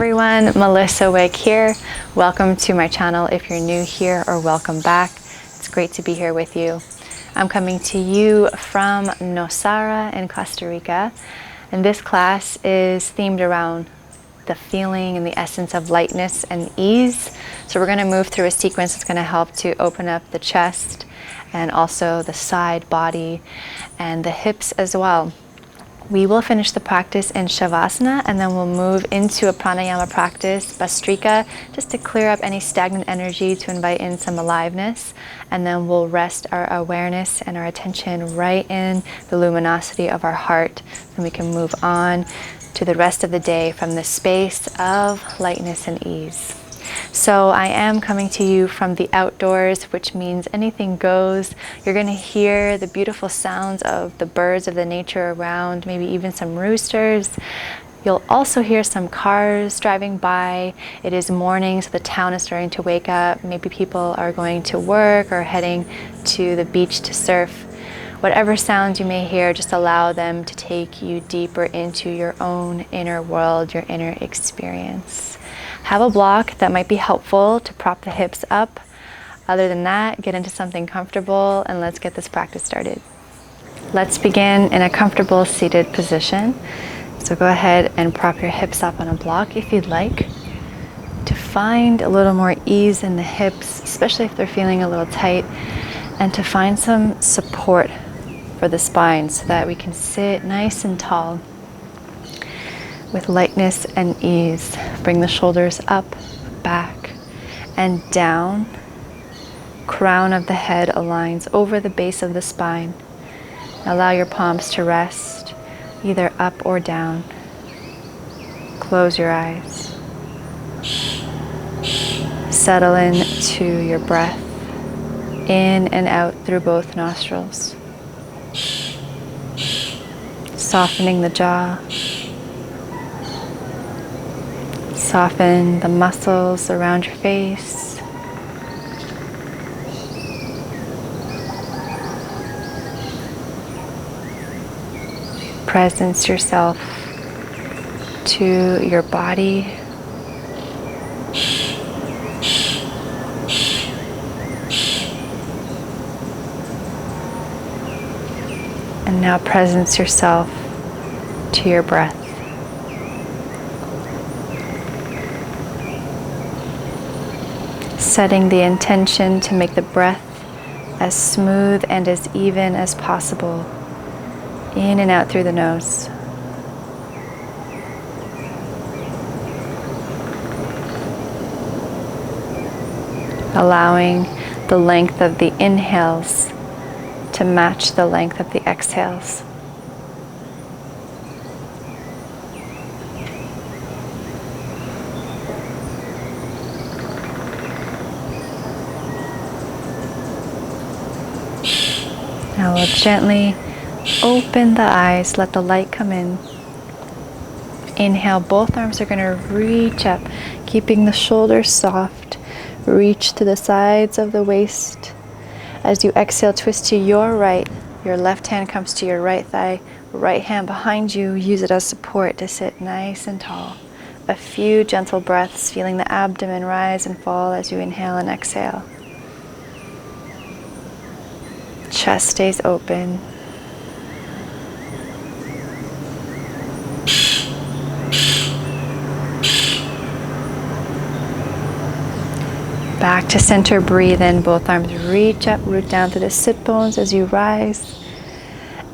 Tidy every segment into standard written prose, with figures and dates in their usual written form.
everyone, Melissa Wick here. Welcome to my channel if you're new here, or welcome back. It's great to be here with you. I'm coming to you from Nosara in Costa Rica, and this class is themed around the feeling and the essence of lightness and ease. So we're going to move through a sequence that's going to help to open up the chest and also the side body and the hips as well. We will finish the practice in Shavasana, and then we'll move into a Pranayama practice, Bastrika, just to clear up any stagnant energy, to invite in some aliveness. And then we'll rest our awareness and our attention right in the luminosity of our heart. And we can move on to the rest of the day from the space of lightness and ease. So I am coming to you from the outdoors, which means anything goes. You're going to hear the beautiful sounds of the birds of the nature around, maybe even some roosters. You'll also hear some cars driving by. It is morning, so the town is starting to wake up. Maybe people are going to work or heading to the beach to surf. Whatever sounds you may hear, just allow them to take you deeper into your own inner world, your inner experience. Have a block that might be helpful to prop the hips up. Other than that, get into something comfortable and let's get this practice started. Let's begin in a comfortable seated position. So go ahead and prop your hips up on a block if you'd like, to find a little more ease in the hips, especially if they're feeling a little tight, and to find some support for the spine so that we can sit nice and tall with lightness and ease. Bring the shoulders up, back, and down. Crown of the head aligns over the base of the spine. Allow your palms to rest, either up or down. Close your eyes. Settle into your breath, in and out through both nostrils. Softening the jaw. Soften the muscles around your face. Presence yourself to your body. And now presence yourself to your breath. Setting the intention to make the breath as smooth and as even as possible, in and out through the nose. Allowing the length of the inhales to match the length of the exhales. Now we'll gently open the eyes, let the light come in. Inhale, both arms are going to reach up, keeping the shoulders soft. Reach to the sides of the waist. As you exhale, twist to your right. Your left hand comes to your right thigh, right hand behind you. Use it as support to sit nice and tall. A few gentle breaths, feeling the abdomen rise and fall as you inhale and exhale. Chest stays open. Back to center, breathe in, both arms reach up, root down through the sit bones as you rise.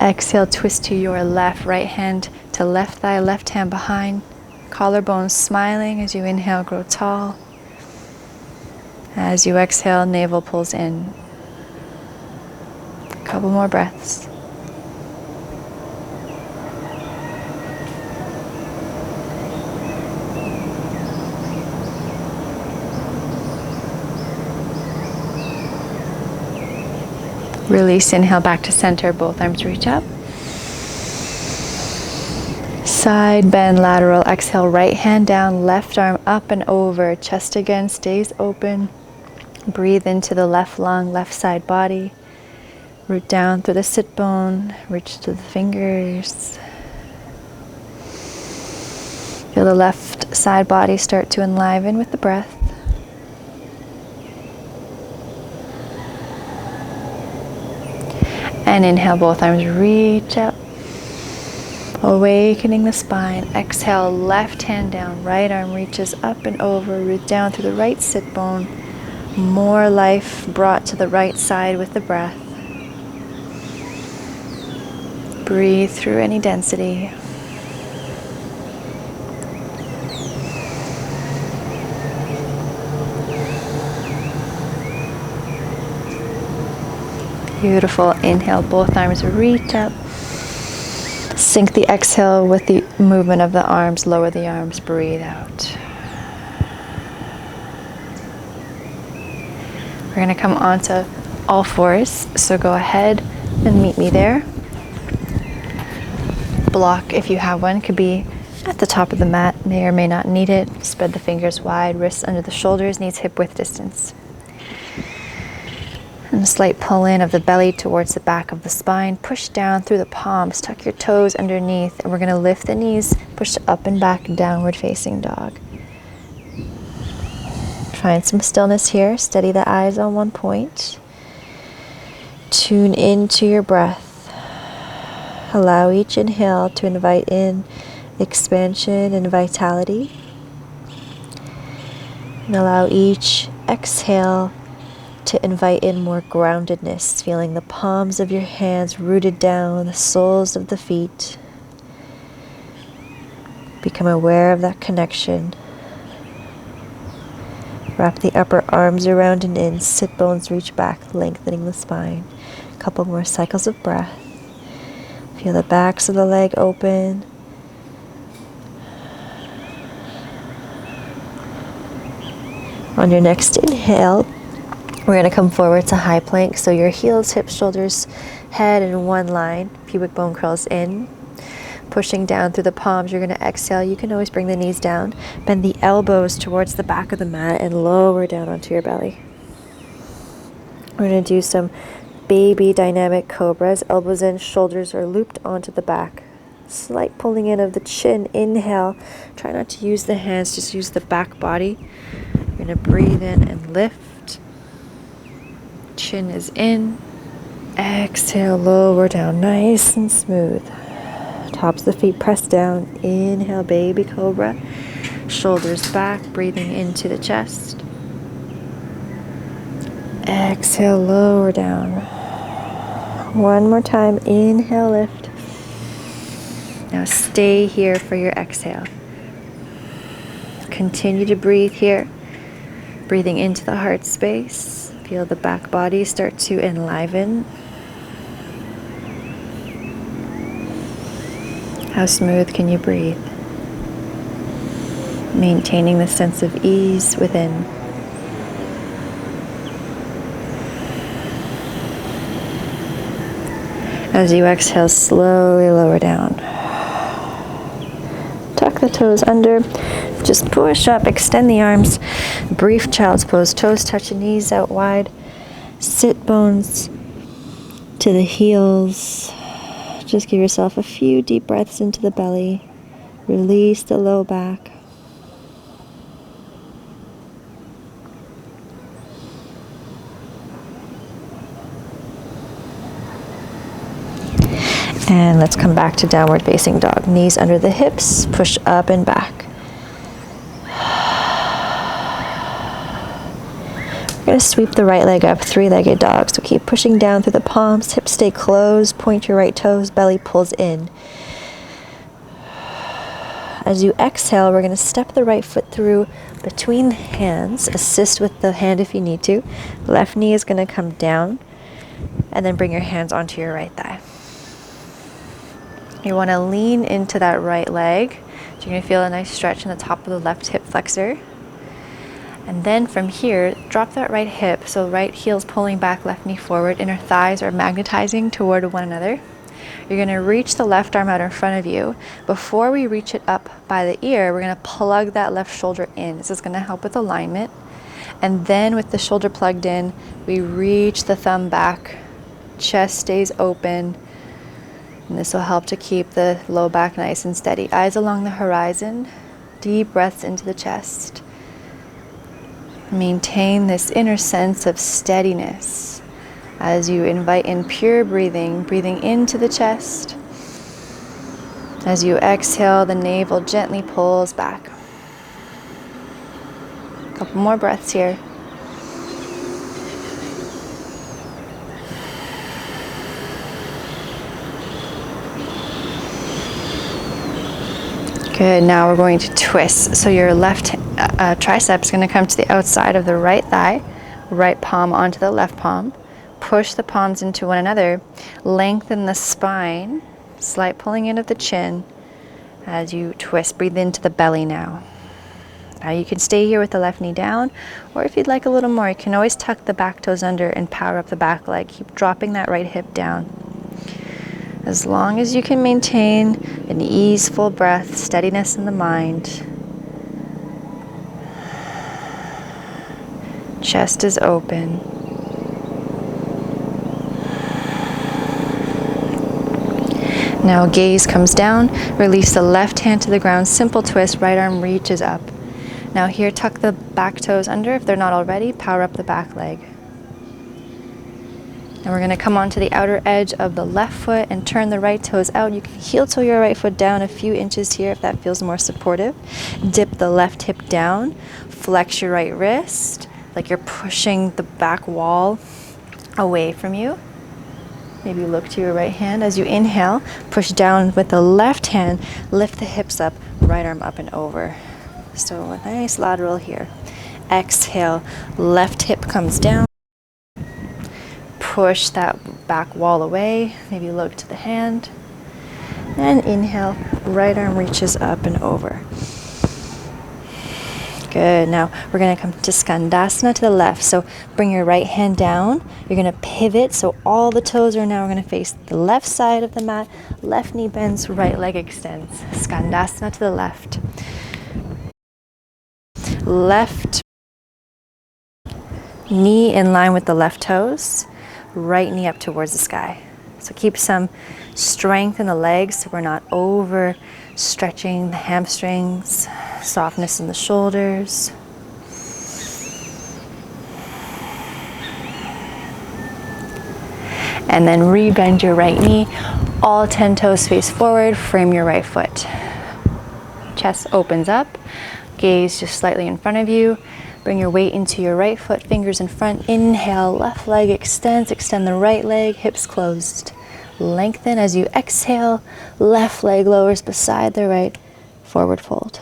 Exhale, twist to your left, right hand to left thigh, left hand behind. Collarbones smiling as you inhale, grow tall. As you exhale, navel pulls in. Couple more breaths. Release, inhale back to center, both arms reach up. Side bend, lateral, exhale, right hand down, left arm up and over, chest again stays open. Breathe into the left lung, left side body. Root down through the sit bone, reach to the fingers. Feel the left side body start to enliven with the breath. And inhale, both arms reach out, awakening the spine. Exhale, left hand down, right arm reaches up and over, root down through the right sit bone. More life brought to the right side with the breath. Breathe through any density. Beautiful. Inhale, both arms reach up. Sync the exhale with the movement of the arms. Lower the arms, breathe out. We're going to come onto all fours. So go ahead and meet me there. Block, if you have one, could be at the top of the mat. May or may not need it. Spread the fingers wide, wrists under the shoulders, knees hip width distance. And a slight pull in of the belly towards the back of the spine. Push down through the palms. Tuck your toes underneath. And we're going to lift the knees. Push up and back, downward facing dog. Find some stillness here. Steady the eyes on one point. Tune into your breath. Allow each inhale to invite in expansion and vitality. And allow each exhale to invite in more groundedness, feeling the palms of your hands rooted down, the soles of the feet. Become aware of that connection. Wrap the upper arms around and in, sit bones reach back, lengthening the spine. A couple more cycles of breath. Feel the backs of the leg open. On your next inhale, we're going to come forward to high plank. So your heels, hips, shoulders, head in one line. Pubic bone curls in. Pushing down through the palms, you're going to exhale. You can always bring the knees down. Bend the elbows towards the back of the mat and lower down onto your belly. We're going to do some baby dynamic cobras. Elbows in, shoulders are looped onto the back. Slight pulling in of the chin. Inhale. Try not to use the hands, just use the back body. You're going to breathe in and lift. Chin is in. Exhale, lower down, nice and smooth. Tops of the feet pressed down. Inhale, baby cobra. Shoulders back, breathing into the chest. Exhale, lower down. One more time. Inhale, lift. Now stay here for your exhale. Continue to breathe here. Breathing into the heart space. Feel the back body start to enliven. How smooth can you breathe? Maintaining the sense of ease within. As you exhale, slowly lower down. Tuck the toes under. Just push up, extend the arms. Brief child's pose. Toes touch the knees out wide. Sit bones to the heels. Just give yourself a few deep breaths into the belly. Release the low back. And let's come back to downward facing dog. Knees under the hips, push up and back. We're going to sweep the right leg up, three-legged dog. So keep pushing down through the palms, hips stay closed, point your right toes, belly pulls in. As you exhale, we're going to step the right foot through between the hands, assist with the hand if you need to. Left knee is going to come down, and then bring your hands onto your right thigh. You want to lean into that right leg. So you're going to feel a nice stretch in the top of the left hip flexor. And then from here, drop that right hip. So right heel's pulling back, left knee forward. Inner thighs are magnetizing toward one another. You're going to reach the left arm out in front of you. Before we reach it up by the ear, we're going to plug that left shoulder in. This is going to help with alignment. And then with the shoulder plugged in, we reach the thumb back. Chest stays open. And this will help to keep the low back nice and steady. Eyes along the horizon. Deep breaths into the chest. Maintain this inner sense of steadiness as you invite in pure breathing, breathing into the chest. As you exhale, the navel gently pulls back. A couple more breaths here. Good, now we're going to twist. So your left tricep is going to come to the outside of the right thigh, right palm onto the left palm. Push the palms into one another. Lengthen the spine, slight pulling in of the chin as you twist. Breathe into the belly now. Now you can stay here with the left knee down, or if you'd like a little more, you can always tuck the back toes under and power up the back leg. Keep dropping that right hip down. As long as you can maintain an easeful breath, steadiness in the mind. Chest is open. Now gaze comes down, release the left hand to the ground, simple twist, right arm reaches up. Now here, tuck the back toes under if they're not already, power up the back leg. And we're going to come onto the outer edge of the left foot and turn the right toes out. You can heel toe your right foot down a few inches here if that feels more supportive. Dip the left hip down, flex your right wrist like you're pushing the back wall away from you. Maybe look to your right hand. As you inhale, push down with the left hand, lift the hips up, right arm up and over. So a nice lateral here. Exhale, left hip comes down. Push that back wall away. Maybe look to the hand. And inhale, right arm reaches up and over. Good. Now we're going to come to Skandasana to the left. So bring your right hand down. You're going to pivot. So all the toes are now going to face the left side of the mat. Left knee bends, right leg extends. Skandasana to the left. Left knee in line with the left toes. Right knee up towards the sky. So keep some strength in the legs so we're not over stretching the hamstrings, softness in the shoulders. And then rebend your right knee, all 10 toes face forward, frame your right foot. Chest opens up, gaze just slightly in front of you. Bring your weight into your right foot, fingers in front. Inhale, left leg extends, extend the right leg, hips closed. Lengthen as you exhale, left leg lowers beside the right, forward fold.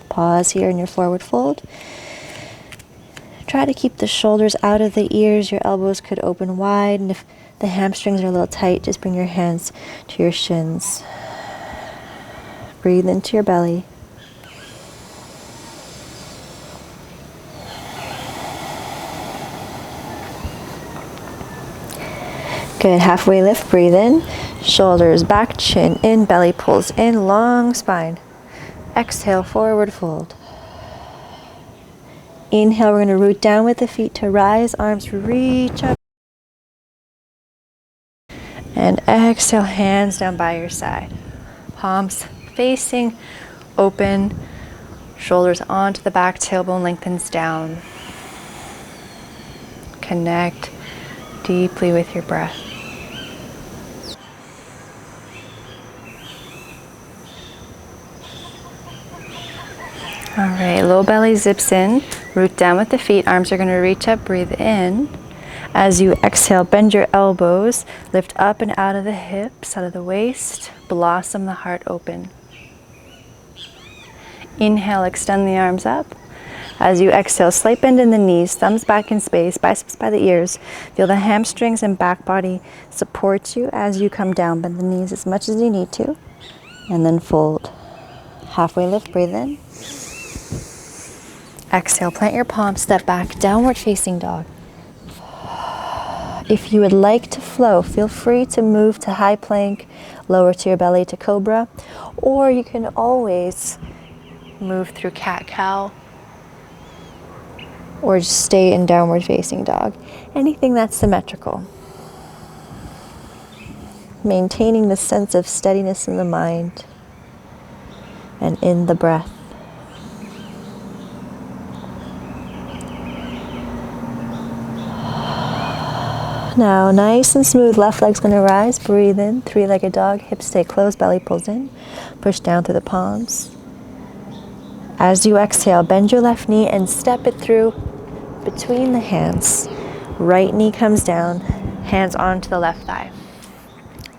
Pause here in your forward fold. Try to keep the shoulders out of the ears, your elbows could open wide, and if the hamstrings are a little tight, just bring your hands to your shins. Breathe into your belly. Good, halfway lift, breathe in, shoulders back, chin in, belly pulls in, long spine. Exhale, forward fold. Inhale, we're going to root down with the feet to rise, arms reach up. And exhale, hands down by your side. Palms facing, open, shoulders onto the back, tailbone lengthens down. Connect deeply with your breath. All right, low belly zips in, root down with the feet, arms are going to reach up, breathe in. As you exhale, bend your elbows, lift up and out of the hips, out of the waist, blossom the heart open. Inhale, extend the arms up. As you exhale, slight bend in the knees, thumbs back in space, biceps by the ears. Feel the hamstrings and back body support you as you come down. Bend the knees as much as you need to, and then fold. Halfway lift, breathe in. Exhale, plant your palms, step back, downward facing dog. If you would like to flow, feel free to move to high plank, lower to your belly to cobra, or you can always move through cat-cow, or just stay in downward facing dog. Anything that's symmetrical. Maintaining the sense of steadiness in the mind and in the breath. Now, nice and smooth, left leg's going to rise. Breathe in, three-legged dog, hips stay closed, belly pulls in. Push down through the palms. As you exhale, bend your left knee and step it through between the hands. Right knee comes down, hands onto the left thigh.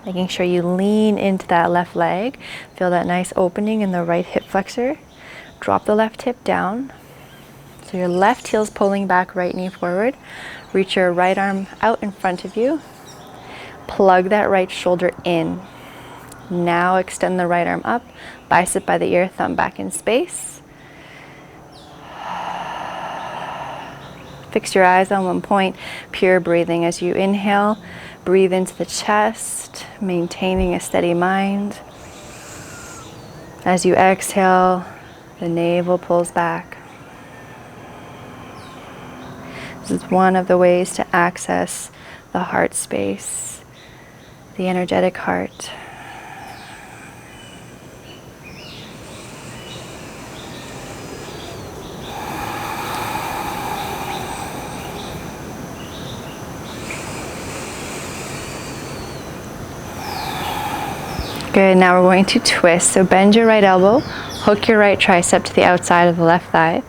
Making sure you lean into that left leg. Feel that nice opening in the right hip flexor. Drop the left hip down. So your left heel's pulling back, right knee forward. Reach your right arm out in front of you. Plug that right shoulder in. Now extend the right arm up, bicep by the ear, thumb back in space. Fix your eyes on one point, pure breathing. As you inhale, breathe into the chest, maintaining a steady mind. As you exhale, the navel pulls back. This is one of the ways to access the heart space, the energetic heart. Good, now we're going to twist. So bend your right elbow, hook your right tricep to the outside of the left thigh,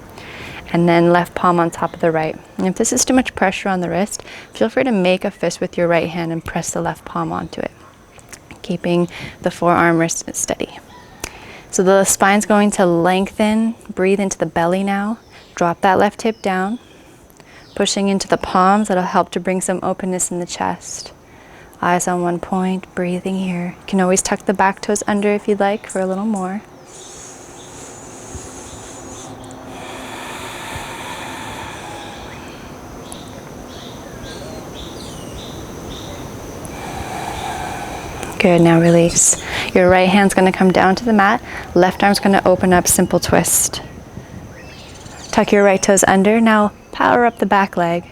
and then left palm on top of the right. And if this is too much pressure on the wrist, feel free to make a fist with your right hand and press the left palm onto it, keeping the forearm wrist steady. So the spine's going to lengthen. Breathe into the belly now. Drop that left hip down, pushing into the palms. That'll help to bring some openness in the chest. Eyes on one point, breathing here. You can always tuck the back toes under if you'd like for a little more. Good, now release. Your right hand's going to come down to the mat. Left arm's going to open up, simple twist. Tuck your right toes under. Now power up the back leg.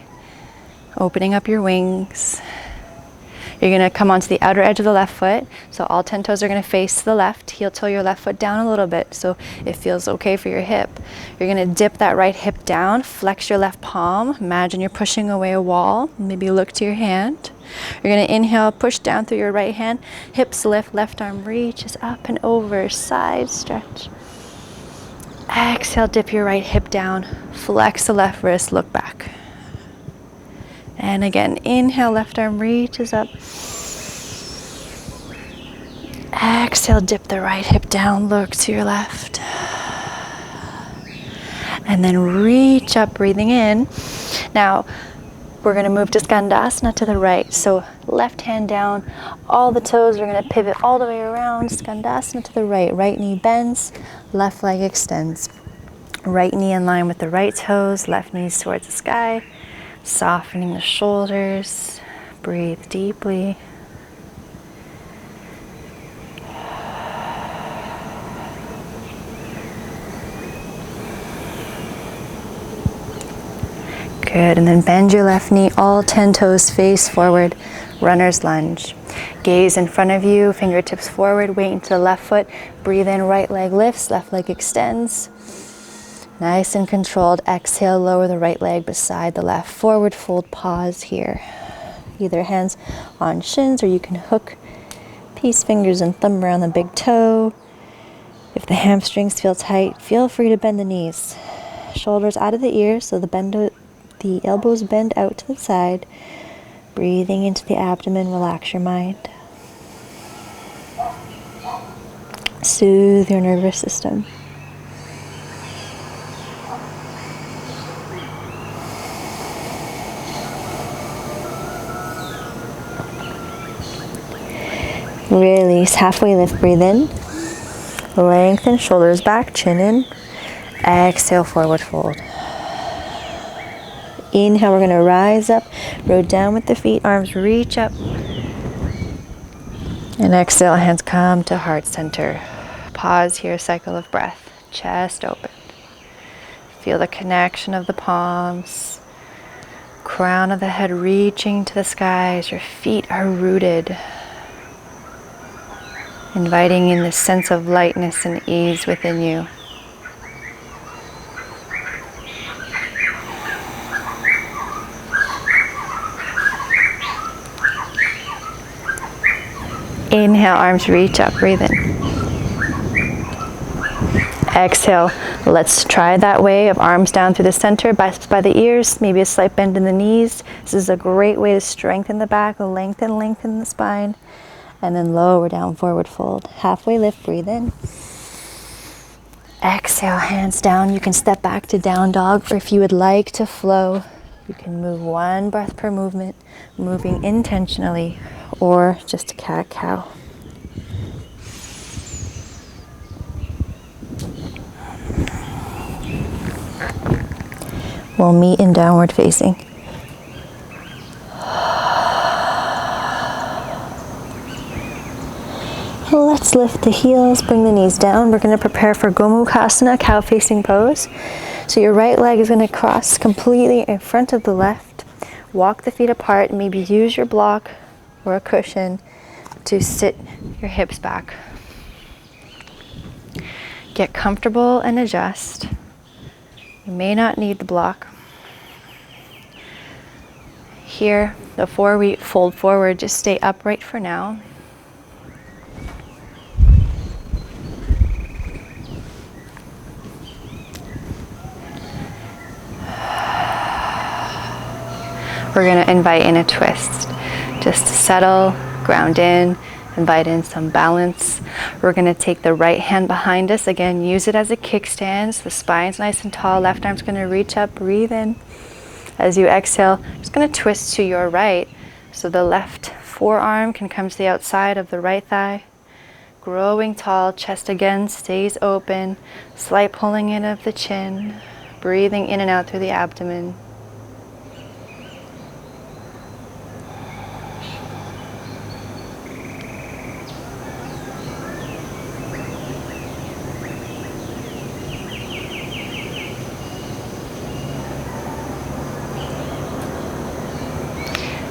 Opening up your wings. You're going to come onto the outer edge of the left foot. So all 10 toes are going to face to the left. Heel toe your left foot down a little bit so it feels okay for your hip. You're going to dip that right hip down. Flex your left palm. Imagine you're pushing away a wall. Maybe look to your hand. You're going to inhale, push down through your right hand. Hips lift, left arm reaches up and over. Side stretch. Exhale, dip your right hip down. Flex the left wrist, look back. And again, inhale, left arm reaches up. Exhale, dip the right hip down, look to your left. And then reach up, breathing in. Now, we're going to move to Skandasana to the right. So left hand down, all the toes are going to pivot all the way around. Skandasana to the right. Right knee bends, left leg extends. Right knee in line with the right toes, left knees towards the sky. Softening the shoulders. Breathe deeply. Good, and then bend your left knee, all 10 toes face forward, runner's lunge. Gaze in front of you, fingertips forward, weight into the left foot. Breathe in, right leg lifts, left leg extends. Nice and controlled. Exhale, lower the right leg beside the left. Forward fold, pause here. Either hands on shins, or you can hook peace fingers and thumb around the big toe. If the hamstrings feel tight, feel free to bend the knees. Shoulders out of the ears, so the elbows bend out to the side. Breathing into the abdomen, relax your mind. Soothe your nervous system. Release, halfway lift, breathe in. Lengthen, shoulders back, chin in. Exhale, forward fold. Inhale, we're going to rise up, row down with the feet, arms reach up. And exhale, hands come to heart center. Pause here, cycle of breath. Chest open. Feel the connection of the palms. Crown of the head reaching to the sky as your feet are rooted. Inviting in this sense of lightness and ease within you. Inhale, arms reach up, breathe in. Exhale, let's try that way of arms down through the center, biceps by the ears, maybe a slight bend in the knees. This is a great way to strengthen the back, lengthen the spine, and then lower down, forward fold. Halfway lift, breathe in. Exhale, hands down. You can step back to down dog, or if you would like to flow, you can move one breath per movement, moving intentionally, or just a cat-cow. We'll meet in downward facing. Let's lift the heels, bring the knees down. We're going to prepare for Gomu Kasana, cow facing pose. So your right leg is going to cross completely in front of the left. Walk the feet apart, maybe use your block or a cushion to sit your hips back. Get comfortable and adjust. You may not need the block. Here, before we fold forward, just stay upright for now. We're going to invite in a twist. Just to settle, ground in, invite in some balance. We're going to take the right hand behind us. Again, use it as a kickstand. So the spine's nice and tall. Left arm's going to reach up, breathe in. As you exhale, just going to twist to your right. So the left forearm can come to the outside of the right thigh. Growing tall, chest again stays open. Slight pulling in of the chin. Breathing in and out through the abdomen.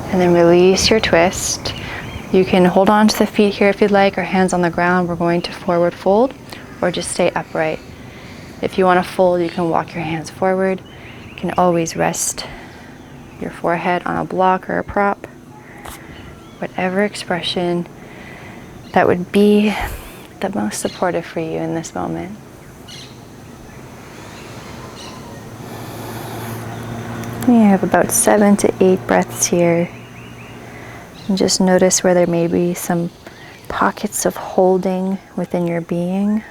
And then release your twist. You can hold on to the feet here if you'd like, or hands on the ground. We're going to forward fold, or just stay upright. If you want to fold, you can walk your hands forward. You can always rest your forehead on a block or a prop. Whatever expression that would be the most supportive for you in this moment. We have about 7 to 8 breaths here. And just notice where there may be some pockets of holding within your being.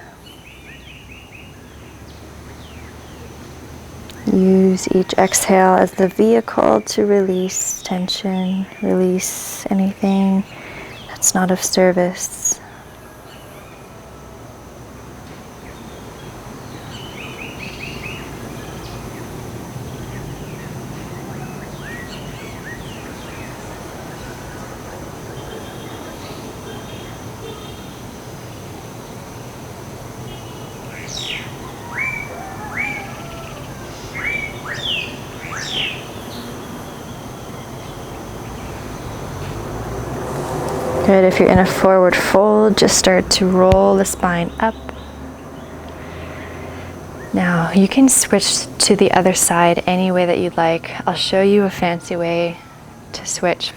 Use each exhale as the vehicle to release tension, release anything that's not of service. Good. If you're in a forward fold, just start to roll the spine up. Now you can switch to the other side any way that you'd like. I'll show you a fancy way to switch.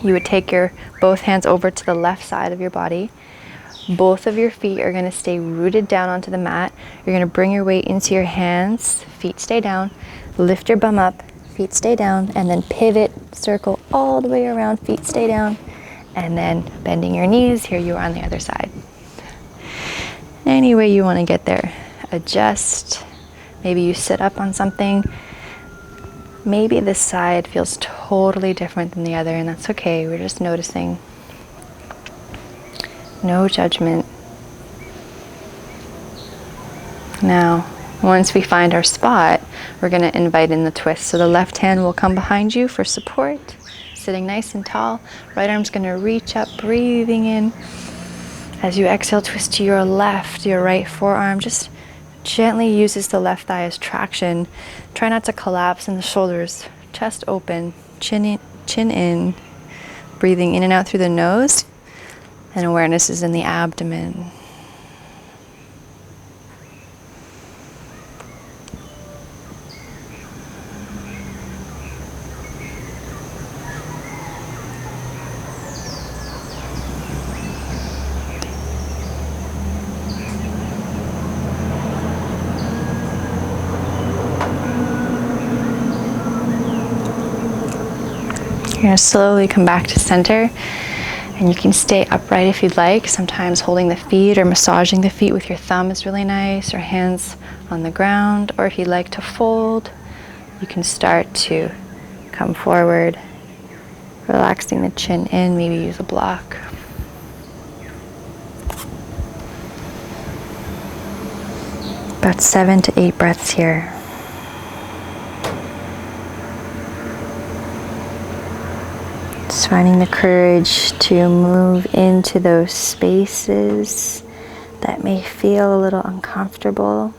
You would take your both hands over to the left side of your body. Both of your feet are going to stay rooted down onto the mat. You're going to bring your weight into your hands. Feet stay down. Lift your bum up. Feet stay down. And then pivot, circle all the way around. Feet stay down. And then bending your knees, here you are on the other side. Any way you want to get there. Adjust. Maybe you sit up on something. Maybe this side feels totally different than the other, and that's okay. We're just noticing. No judgment. Now, once we find our spot, we're going to invite in the twist. So the left hand will come behind you for support. Sitting nice and tall. Right arm's going to reach up, breathing in. As you exhale, twist to your left. Your right forearm just gently uses the left thigh as traction. Try not to collapse in the shoulders. Chest open, chin in. Breathing in and out through the nose. And awareness is in the abdomen. You're going to slowly come back to center, and you can stay upright if you'd like. Sometimes holding the feet or massaging the feet with your thumb is really nice, or hands on the ground. Or if you'd like to fold, you can start to come forward, relaxing the chin in, maybe use a block. About 7 to 8 breaths here. Just finding the courage to move into those spaces that may feel a little uncomfortable.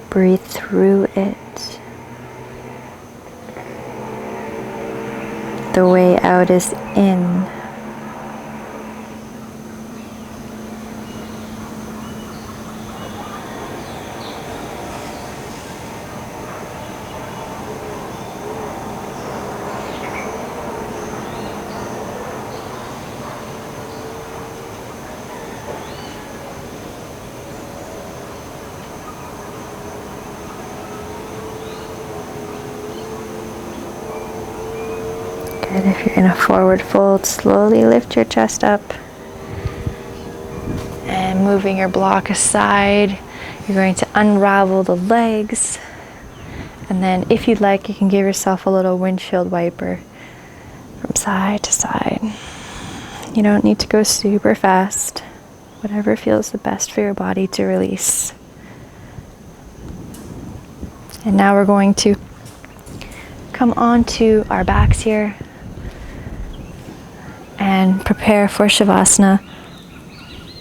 Breathe through it. The way out is in. Good. If you're in a forward fold, slowly lift your chest up. And moving your block aside, you're going to unravel the legs. And then if you'd like, you can give yourself a little windshield wiper from side to side. You don't need to go super fast. Whatever feels the best for your body to release. And now we're going to come onto our backs here and prepare for Shavasana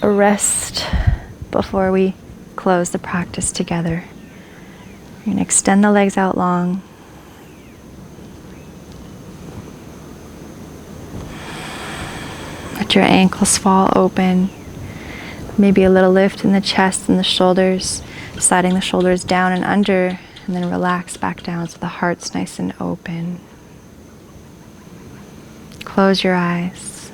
Rest before we close the practice together. You're going to extend the legs out long. Let your ankles fall open. Maybe a little lift in the chest and the shoulders, sliding the shoulders down and under, and then relax back down so the heart's nice and open. Close your eyes.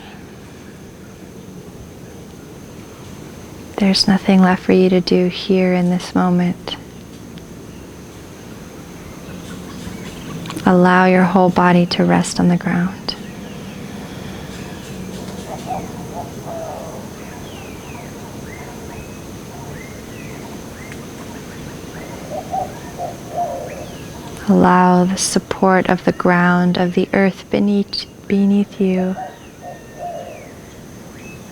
There's nothing left for you to do here in this moment. Allow your whole body to rest on the ground. Allow the support of the ground, of the earth beneath you.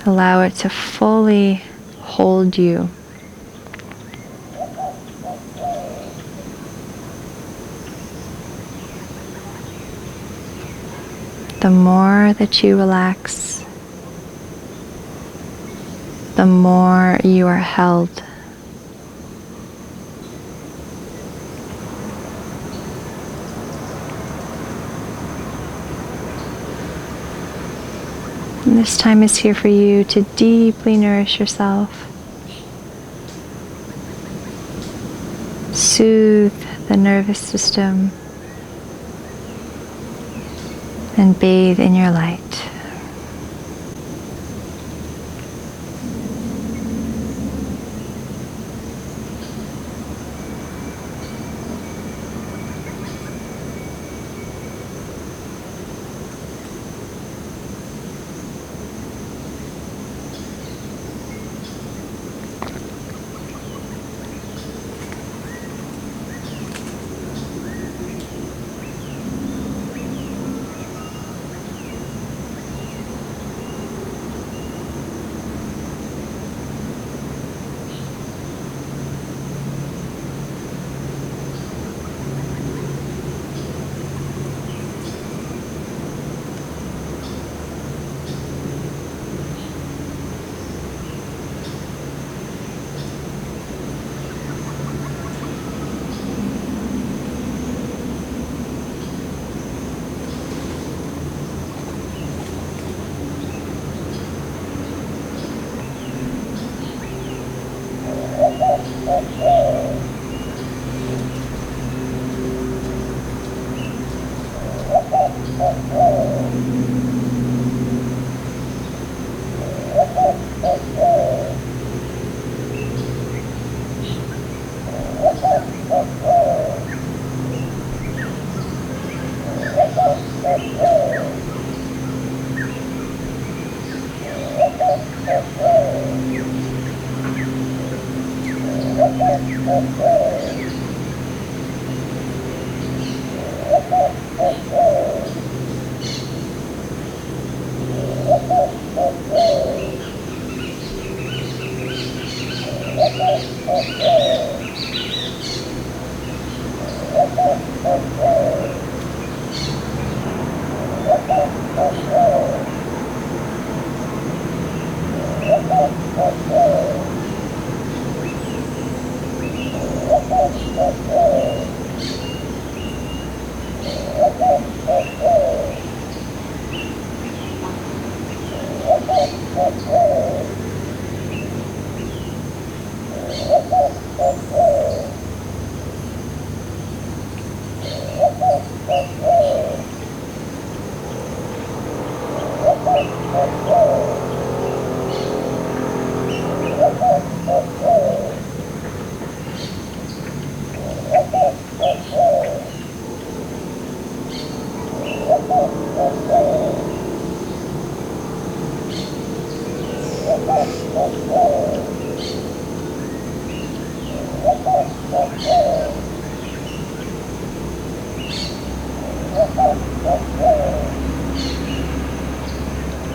Allow it to fully hold you. The more that you relax, the more you are held. And this time is here for you to deeply nourish yourself. Soothe the nervous system and bathe in your light.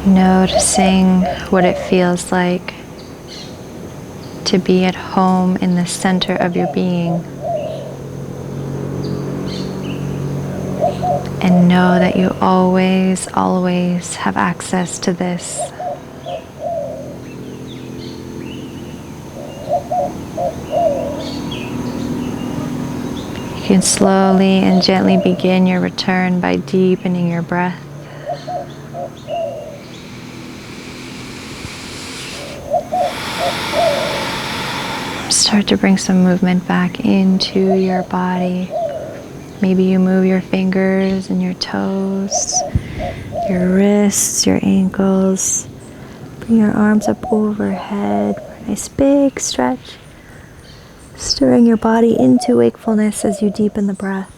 Noticing what it feels like to be at home in the center of your being. And know that you always, always have access to this. You can slowly and gently begin your return by deepening your breath. Start to bring some movement back into your body. Maybe you move your fingers and your toes, your wrists, your ankles. Bring your arms up overhead for a nice big stretch. Stirring your body into wakefulness as you deepen the breath.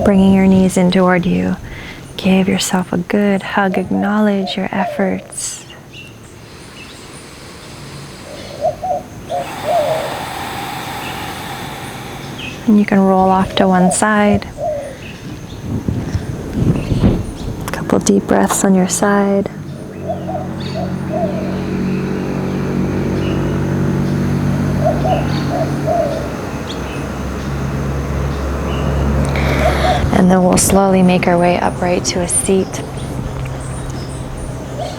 Bringing your knees in toward you. Give yourself a good hug. Acknowledge your efforts. And you can roll off to one side. A couple deep breaths on your side. And then we'll slowly make our way upright to a seat.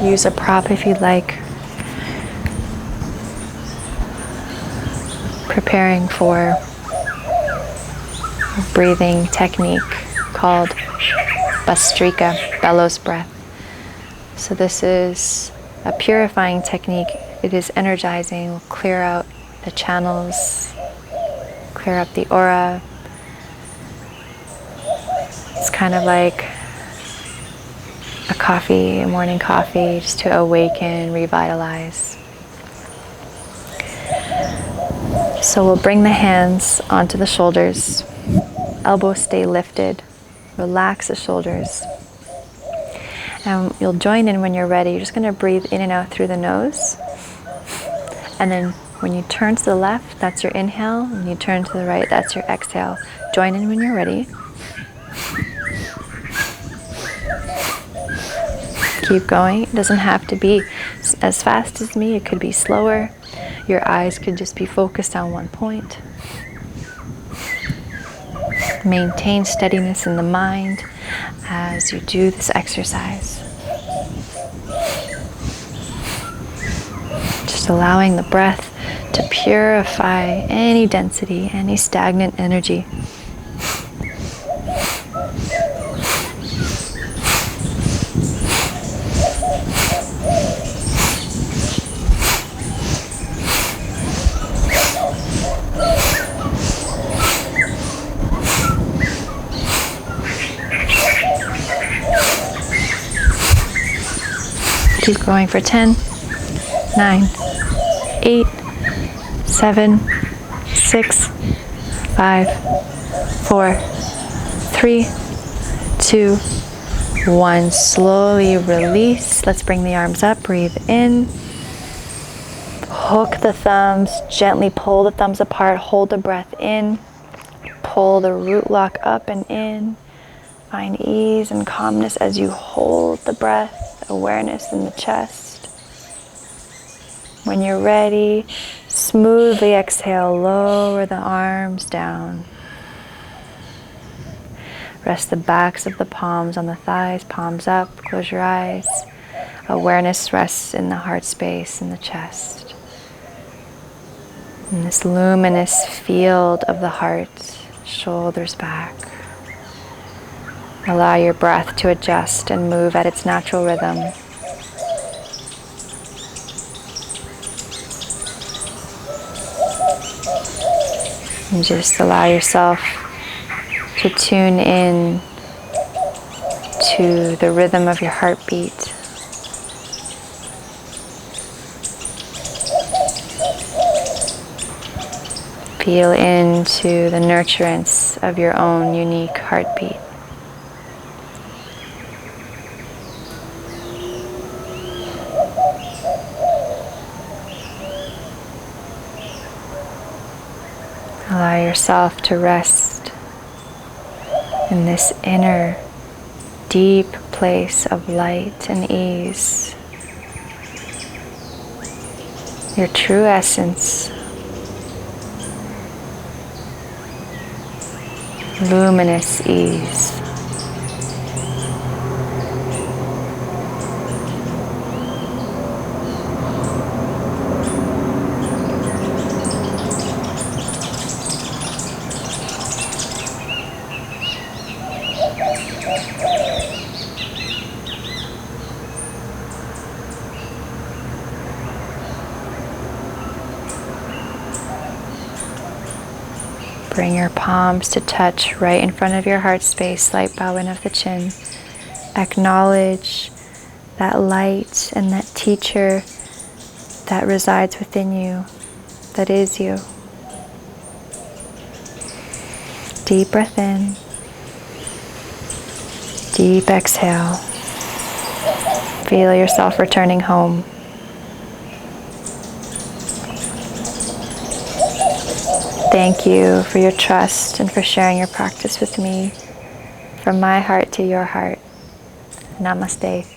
Use a prop if you'd like. Preparing for a breathing technique called Bastrika, Bellows breath. So this is a purifying technique. It is energizing. We'll clear out the channels, clear up the aura. It's kind of like a morning coffee, just to awaken, revitalize. So we'll bring the hands onto the shoulders. Elbows stay lifted. Relax the shoulders. And you'll join in when you're ready. You're just going to breathe in and out through the nose. And then when you turn to the left, that's your inhale. When you turn to the right, that's your exhale. Join in when you're ready. Keep going. It doesn't have to be as fast as me. It could be slower. Your eyes could just be focused on one point. Maintain steadiness in the mind as you do this exercise. Just allowing the breath to purify any density, any stagnant energy. Keep going for 10, 9, 8, 7, 6, 5, 4, 3, 2, 1. Slowly release. Let's bring the arms up. Breathe in. Hook the thumbs. Gently pull the thumbs apart. Hold the breath in. Pull the root lock up and in. Find ease and calmness as you hold the breath. Awareness in the chest. When you're ready, smoothly exhale. Lower the arms down. Rest the backs of the palms on the thighs, palms up, close your eyes. Awareness rests in the heart space, in the chest. In this luminous field of the heart, shoulders back. Allow your breath to adjust and move at its natural rhythm. And just allow yourself to tune in to the rhythm of your heartbeat. Feel into the nurturance of your own unique heartbeat. Allow yourself to rest in this inner, deep place of light and ease. Your true essence. Luminous ease. Bring your palms to touch right in front of your heart space, slight bow in of the chin. Acknowledge that light and that teacher that resides within you, that is you. Deep breath in. Deep exhale. Feel yourself returning home. Thank you for your trust and for sharing your practice with me. From my heart to your heart. Namaste.